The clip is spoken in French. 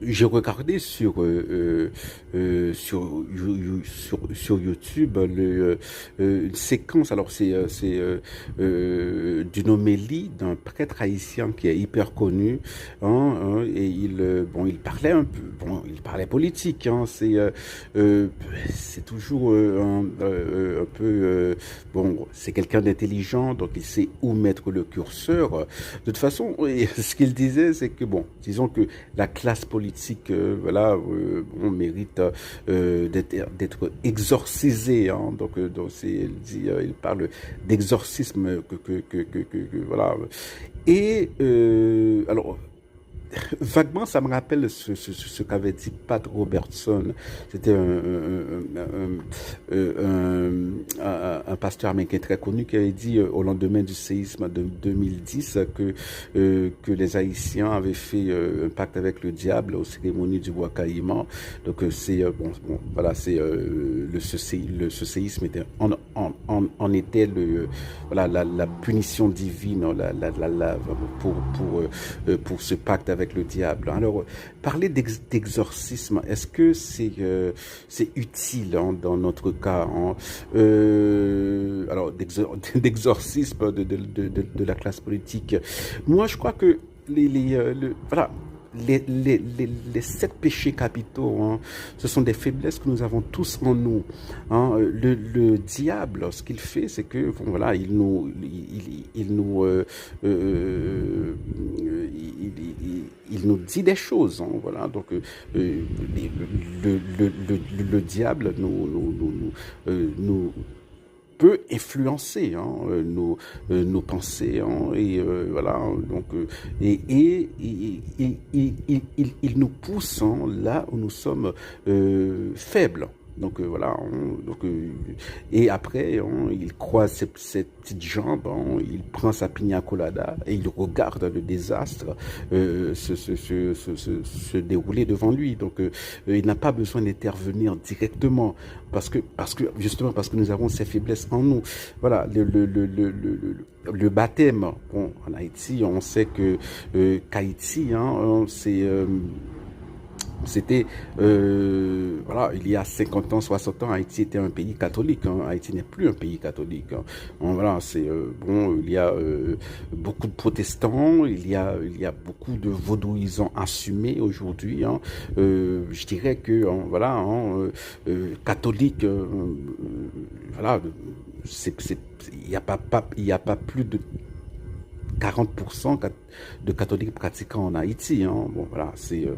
j'ai regardé sur YouTube une séquence. Alors d'une homélie d'un prêtre haïtien qui est hyper connu, et il parlait un peu, il parlait politique. C'est toujours un peu c'est quelqu'un d'intelligent, donc il sait où mettre le curseur. De toute façon, oui, ce qu'il disait, c'est que disons que la classe politique, mérite d'être exorcisée. Il parle d'exorcisme voilà. Et alors, vaguement, ça me rappelle ce qu'avait dit Pat Robertson. C'était un pasteur américain très connu qui avait dit au lendemain du séisme de 2010 que les Haïtiens avaient fait un pacte avec le diable aux cérémonies du Wakaïman. Donc ce séisme était en était la punition divine, pour ce pacte avec le diable. Alors, parler d'exorcisme, est-ce que c'est utile dans notre cas, alors, d'exorcisme de la classe politique? Moi, je crois que les sept péchés capitaux, ce sont des faiblesses que nous avons tous en nous. Le diable, ce qu'il fait, c'est que il nous dit des choses. Donc le diable nous peut influencer nos pensées, et voilà, donc il nous pousse là où nous sommes faibles. Donc et après il croise ses petites jambes, il prend sa pina colada et il regarde le désastre se dérouler devant lui. Donc il n'a pas besoin d'intervenir directement justement parce que nous avons ces faiblesses en nous. Voilà, le baptême. En Haïti, on sait que qu'Haïti, c'était, il y a 50 ans, 60 ans, Haïti était un pays catholique. Haïti n'est plus un pays catholique. Il y a beaucoup de protestants, il y a beaucoup de vaudouisants assumés aujourd'hui. Je dirais que, catholique, il y a pas plus de 40% de catholiques pratiquants en Haïti. Bon, voilà, c'est